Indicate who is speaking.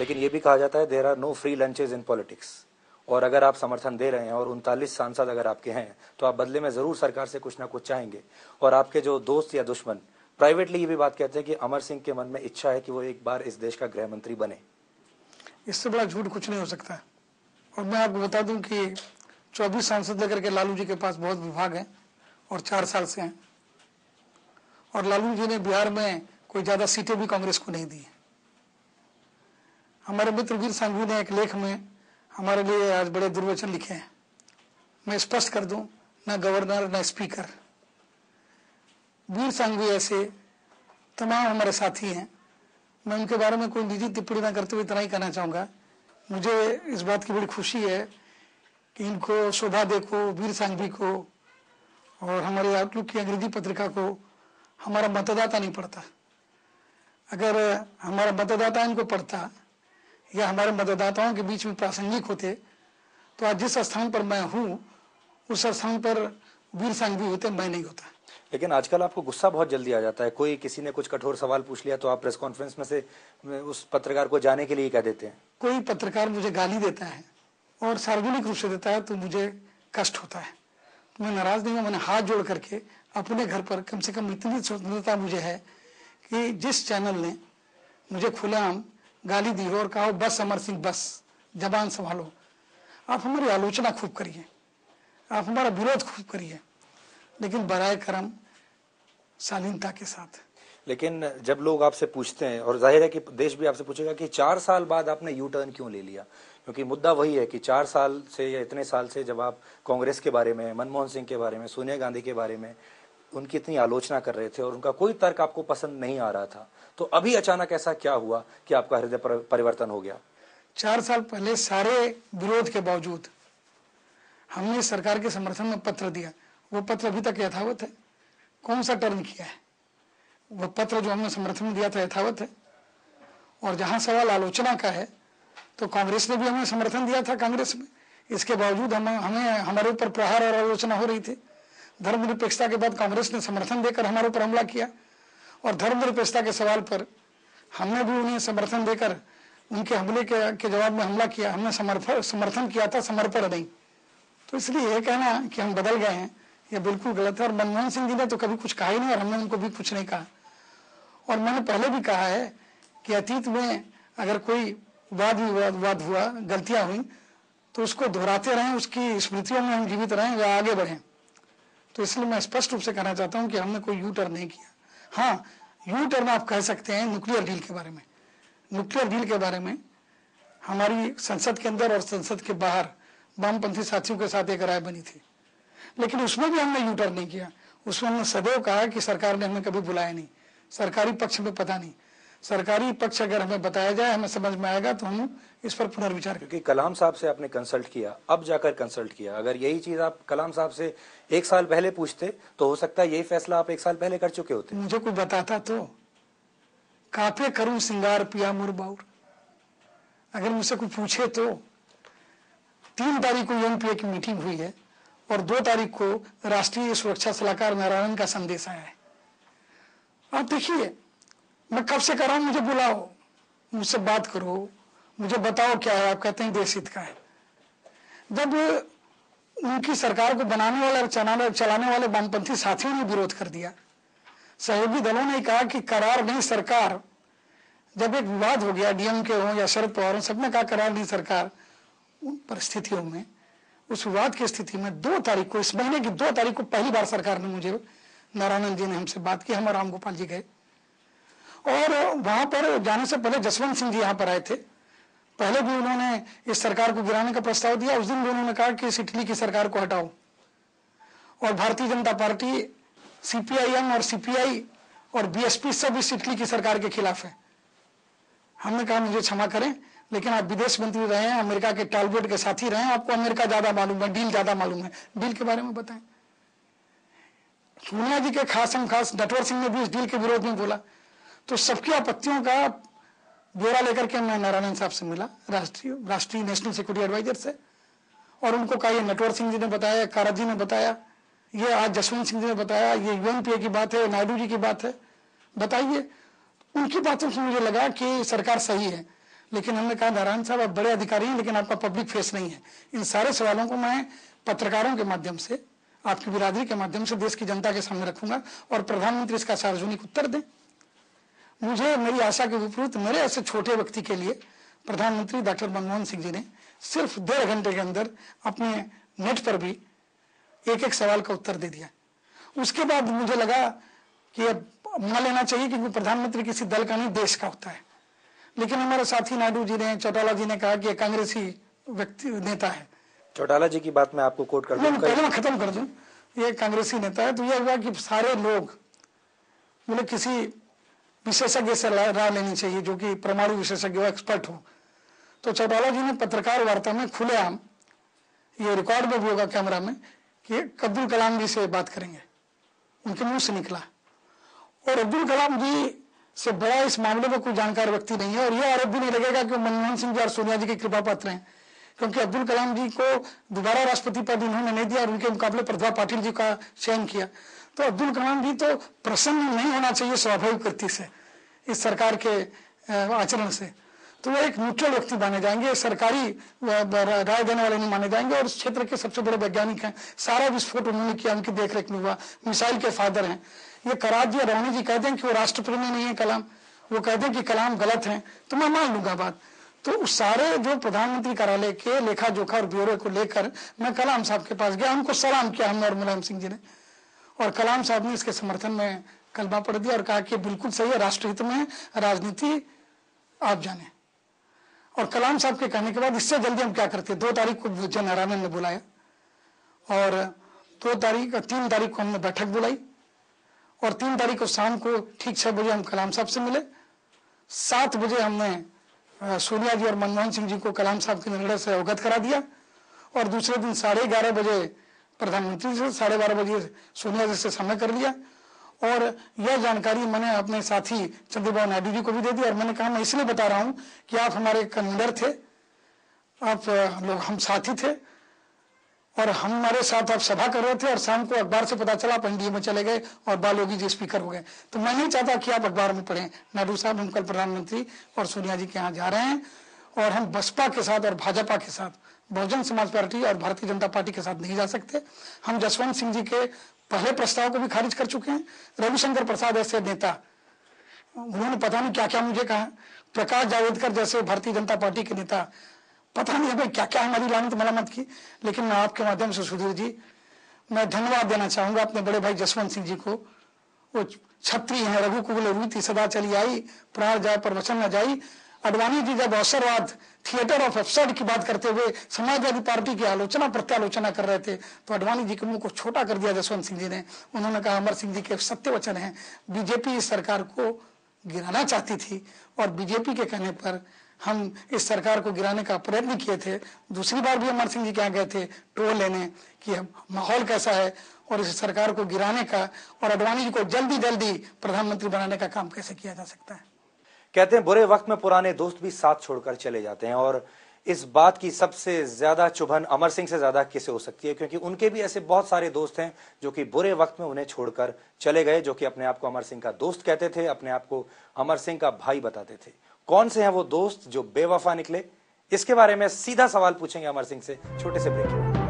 Speaker 1: लेकिन ये भी कहा जाता है there are no free lunches in politics, और अगर आप समर्थन दे रहे हैं और 39 सांसद अगर आपके हैं तो आप बदले में जरूर सरकार से कुछ ना कुछ चाहेंगे। और आपके जो दोस्त या दुश्मन प्राइवेटली ये भी बात कहते हैं कि अमर सिंह के मन में इच्छा है कि वो एक बार इस देश का गृह मंत्री बने।
Speaker 2: इससे बड़ा झूठ कुछ नहीं हो सकता। और मैं आपको बता दूं कि 24 सांसद लेकर के लालू जी के पास बहुत विभाग हैं और 4 साल से हैं, और लालू जी ने बिहार में कोई ज्यादा सीटें भी कांग्रेस को नहीं दी। हमारे मित्र वीर सांघवी ने एक लेख में हमारे लिए आज बड़े दुर्वचन लिखे हैं। मैं स्पष्ट कर दूं, न गवर्नर न स्पीकर, वीर सांघवी ऐसे तमाम हमारे साथी हैं। मैं उनके बारे में कोई निजी टिप्पणी न करते हुए इतना ही कहना चाहूंगा, मुझे इस बात की बड़ी खुशी है कि इनको, शोभा दे को, वीर सांघवी को और हमारे आउटलुक की अंग्रेजी पत्रिका को हमारा मतदाता नहीं पढ़ता। अगर हमारा मतदाता इनको पढ़ता या हमारे मतदाताओं के बीच में प्रासंगिक होते तो आज जिस स्थान पर मैं हूं उस स्थान पर वीर सांघवी होते, मैं नहीं होता।
Speaker 1: लेकिन आजकल आपको गुस्सा बहुत जल्दी आ जाता है, कोई किसी ने कुछ कठोर सवाल पूछ लिया तो आप प्रेस कॉन्फ्रेंस में से उस पत्रकार को जाने के लिए कह देते हैं।
Speaker 2: कोई पत्रकार मुझे गाली देता है और सार्वजनिक रूप से देता है तो मुझे कष्ट होता है। मैं नाराज नहीं हूं, मैंने हाथ जोड़ करके अपने घर पर कम से कम इतनी स्वतंत्रता मुझे है कि जिस चैनल ने मुझे खुलेआम गाली दी हो और कहा बस अमर सिंह बस, जबान संभालो, आप हमारी आलोचना खूब करिए, आप हमारा विरोध खूब करिए, लेकिन बराए करम शालीनता के साथ।
Speaker 1: लेकिन जब लोग आपसे पूछते हैं, और जाहिर है कि देश भी आपसे पूछेगा कि 4 साल बाद आपने यू टर्न क्यों ले लिया, क्योंकि मुद्दा वही है कि 4 साल से या इतने साल से जब आप कांग्रेस के बारे में, मनमोहन सिंह के बारे में, सोनिया गांधी के बारे में उनकी इतनी आलोचना कर रहे थे और उनका कोई तर्क आपको पसंद नहीं आ रहा था, तो अभी अचानक ऐसा क्या हुआ कि आपका हृदय परिवर्तन हो गया?
Speaker 2: 4 साल पहले सारे विरोध के बावजूद हमने सरकार के समर्थन में पत्र दिया, वो पत्र अभी तक यथावत है। कौन सा टर्न किया है? वो पत्र जो हमने समर्थन में दिया था यथावत है। और जहां सवाल आलोचना का है तो कांग्रेस ने भी हमें समर्थन दिया था कांग्रेस में, इसके बावजूद हमें हमारे ऊपर प्रहार और आलोचना हो रही थी। धर्मनिरपेक्षता के बाद कांग्रेस ने समर्थन देकर हमारे ऊपर हमला किया, और धर्मनिरपेक्षता के सवाल पर हमने भी उन्हें समर्थन देकर उनके हमले के जवाब में हमला किया। हमने समर्थन किया था, समर्पण नहीं। तो इसलिए यह कहना कि हम बदल गए हैं यह बिल्कुल गलत है। और मनमोहन सिंह जी ने तो कभी कुछ कहा ही नहीं और हमने उनको भी कुछ नहीं कहा। और मैंने पहले भी कहा है कि अतीत में अगर कोई वाद विवाद हुआ, गलतियां हुई, तो उसको दोहराते रहें, उसकी स्मृतियों में हम जीवित रहें या आगे बढ़ें। तो इसलिए मैं स्पष्ट रूप से कहना चाहता हूं कि हमने कोई यू टर्न नहीं किया। हाँ, यू टर्न आप कह सकते हैं न्यूक्लियर डील के बारे में। न्यूक्लियर डील के बारे में हमारी संसद के अंदर और संसद के बाहर वामपंथी साथियों के साथ एक राय बनी थी, लेकिन उसमें भी हमने यू टर्न नहीं किया। उसमें हमने सदैव कहा कि सरकार ने हमें कभी बुलाया नहीं, सरकारी पक्ष में पता नहीं, सरकारी पक्ष अगर हमें बताया जाए, हमें समझ में आएगा तो हम इस पर पुनर्विचार करेंगे।
Speaker 1: क्योंकि कलाम साहब से आपने कंसल्ट किया, अब जाकर कंसल्ट किया, अगर यही चीज आप कलाम साहब से 1 साल पहले पूछते तो हो सकता है यही फैसला आप 1 साल पहले कर चुके होते।
Speaker 2: मुझे कोई बताता तो काफे करूं सिंगार पिया मुर बाउर, अगर मुझसे कोई पूछे तो 3 तारीख को यूएनपीए की मीटिंग हुई है और 2 तारीख को राष्ट्रीय सुरक्षा सलाहकार नारायण का संदेश आया है। आप देखिए, मैं कब से कर रहा हूं, मुझे बुलाओ, मुझसे बात करो, मुझे बताओ क्या है। आप कहते हैं देश हित का है। जब उनकी सरकार को बनाने वाले और चलाने वाले वामपंथी साथियों ने विरोध कर दिया, सहयोगी दलों ने कहा कि करार नहीं सरकार, जब एक विवाद हो गया, डीएमके हो या शरद पवार, सबने कहा करार नहीं सरकार, उन परिस्थितियों में, उस विवाद की स्थिति में 2 तारीख को, इस महीने की 2 तारीख को पहली बार सरकार ने मुझे, नारायण जी ने हमसे बात की, हम राम गोपाल जी गए और वहां पर जाने से पहले जसवंत सिंह जी यहाँ पर आए थे। पहले भी उन्होंने इस सरकार को गिराने का प्रस्ताव दिया। उस दिन भी उन्होंने कहा कि इस इटली की सरकार को हटाओ। और भारतीय जनता पार्टी, सीपीआईएम और सीपीआई और बीएसपी सब इस इटली की सरकार के खिलाफ है। हमने कहा मुझे क्षमा करें, लेकिन आप विदेश मंत्री रहे हैं, अमेरिका के टालबोट के साथी रहे हैं, आपको अमेरिका ज्यादा मालूम है, डील ज्यादा मालूम है, डील के बारे में बताएं। सोनिया जी के खासम खास नटवर सिंह ने भी इस डील के विरोध में बोला। तो सबकी आपत्तियों का ब्यौरा लेकर के मैं नारायण साहब से मिला, राष्ट्रीय नेशनल सिक्योरिटी एडवाइजर से, और उनको कहा ये नटवर सिंह जी ने बताया, कारत जी ने बताया, ये आज जसवंत सिंह जी ने बताया, ये यूएनपीए की बात है, नायडू जी की बात है, बताइए। उनकी बातों से मुझे लगा कि सरकार सही है, लेकिन हमने कहा नारायण साहब आप बड़े अधिकारी हैं लेकिन आपका पब्लिक फेस नहीं है। इन सारे सवालों को मैं पत्रकारों के माध्यम से, आपकी बिरादरी के माध्यम से देश की जनता के सामने रखूंगा और प्रधानमंत्री इसका सार्वजनिक उत्तर दें। मुझे, मेरी आशा के विपरीत मेरे ऐसे छोटे व्यक्ति के लिए प्रधानमंत्री डॉक्टर मनमोहन सिंह जी ने सिर्फ 1.5 घंटे के अंदर अपने नेट पर भी एक एक सवाल का उत्तर दे दिया। उसके बाद मुझे लगा कि अब मान लेना चाहिए क्योंकि प्रधानमंत्री किसी दल का नहीं देश का होता है। लेकिन हमारे साथी नायडू जी ने, चौटाला जी ने कहा कि ये कांग्रेसी व्यक्ति नेता है।
Speaker 1: चौटाला जी की बात मैं आपको कोट कर दूं,
Speaker 2: पहले मैं खत्म कर दूं, ये कांग्रेसी नेता है। तो यह हुआ कि सारे लोग बोले किसी विशेषज्ञ से राय लेनी चाहिए जो कि परमाणु विशेषज्ञ हो, एक्सपर्ट हो। तो चौटाला जी ने पत्रकार वार्ता में खुलेआम, ये रिकॉर्ड में भी होगा कैमरा में, कि अब्दुल कलाम जी से बात करेंगे, उनके मुंह से निकला। और अब्दुल कलाम जी से बड़ा इस मामले में कोई जानकार व्यक्ति नहीं है। और यह आरोप भी नहीं लगेगा कि मनमोहन सिंह जी और सोनिया जी के कृपा पात्र हैं, क्योंकि अब्दुल कलाम जी को दोबारा राष्ट्रपति पद उन्होंने नहीं दिया और उनके मुकाबले प्रतिभा पाटिल जी का चयन किया। तो अब्दुल कलाम जी तो प्रसन्न नहीं होना चाहिए स्वाभाविक वृत्ति से इस सरकार के आचरण से। तो वो एक न्यूट्रल व्यक्ति माने जाएंगे, सरकारी राय देने वाले नहीं माने जाएंगे। और इस क्षेत्र के सबसे बड़े वैज्ञानिक हैं, सारा विस्फोट उन्होंने किया, उनकी देखरेख में हुआ, मिसाइल के फादर हैं। ये करार जी, रवानी जी कहते हैं कि वो राष्ट्रप्रेमी नहीं है कलाम, वो कहते हैं कि कलाम गलत है, तो मैं मान लूंगा बात। तो उस सारे जो प्रधानमंत्री कार्यालय के लेखा जोखा और ब्यूरो को लेकर मैं कलाम साहब के पास गया, उनको सलाम किया हमने और मुलायम सिंह जी ने। और कलाम साहब ने इसके समर्थन में कलमा पढ़ दिया और कहा कि बिल्कुल सही है, राष्ट्रहित में राजनीति आप जाने। और कलाम साहब के कहने के बाद इससे जल्दी हम क्या करते, 2 तारीख को जन नारायण ने बुलाया और 3 तारीख को हमने बैठक बुलाई और 3 तारीख को शाम को ठीक 6 बजे हम कलाम साहब से मिले। 7 बजे हमने सोनिया जी और मनमोहन सिंह जी को कलाम साहब के निर्णय से अवगत करा दिया और दूसरे दिन 11:30 बजे प्रधानमंत्री से, 12:30 बजे सोनिया जी से समय कर लिया। और यह जानकारी मैंने अपने साथी चंद्रबाबू नायडू जी को भी दे दी। और मैंने कहा मैं इसलिए बता रहा हूं कि आप हमारे कन्वीनर थे, आप लोग हम साथी थे और हमारे साथ आप सभा कर रहे थे और शाम को अखबार से पता चला आप एनडीए में चले गए और बाल योगी जी स्पीकर हो गए। तो मैं नहीं चाहता कि आप अखबार में पढ़ें नायडू साहब हम कल प्रधानमंत्री और सोनिया जी के यहाँ जा रहे हैं और हम बसपा के साथ और भाजपा के साथ, बहुजन समाज पार्टी और भारतीय जनता पार्टी के साथ नहीं जा सकते। हम जसवंत सिंह जी के पहले प्रस्ताव को भी खारिज कर चुके हैं। रविशंकर प्रसाद ऐसे नेता, उन्होंने पता नहीं क्या क्या मुझे कहा। प्रकाश जावड़ेकर जैसे भारतीय जनता पार्टी के नेता, पता नहीं हमें क्या क्या हमारी लानत मलामत की। लेकिन मैं आपके माध्यम से सुधीर जी, मैं धन्यवाद देना चाहूंगा अपने बड़े भाई जसवंत सिंह जी को। वो क्षत्रिय हैं, रघुकुल रीति सदा चली आई, प्राण जाए पर वचन न जाई। अडवाणी जी जब अवसरवाद, थिएटर ऑफ एब्सर्ड की बात करते हुए समाजवादी पार्टी की आलोचना प्रत्यालोचना कर रहे थे तो अडवाणी जी के मुंह को छोटा कर दिया जसवंत सिंह जी ने। उन्होंने कहा अमर सिंह जी के सत्य वचन हैं, बीजेपी इस सरकार को गिराना चाहती थी और बीजेपी के कहने पर हम इस सरकार को गिराने का प्रयत्न किए थे। दूसरी बार भी अमर सिंह जी क्या गए थे ट्रोल लेने कि माहौल कैसा है और इस सरकार को गिराने का और अडवाणी जी को जल्दी जल्दी प्रधानमंत्री बनाने का काम कैसे किया जा सकता है।
Speaker 1: कहते हैं बुरे वक्त में पुराने दोस्त भी साथ छोड़कर चले जाते हैं और इस बात की सबसे ज्यादा चुभन अमर सिंह से ज्यादा किसे हो सकती है, क्योंकि उनके भी ऐसे बहुत सारे दोस्त हैं जो कि बुरे वक्त में उन्हें छोड़कर चले गए, जो कि अपने आप को अमर सिंह का दोस्त कहते थे, अपने आप को अमर सिंह का भाई बताते थे। कौन से हैं वो दोस्त जो बेवफा निकले, इसके बारे में सीधा सवाल पूछेंगे अमर सिंह से छोटे से ब्रेक के बाद।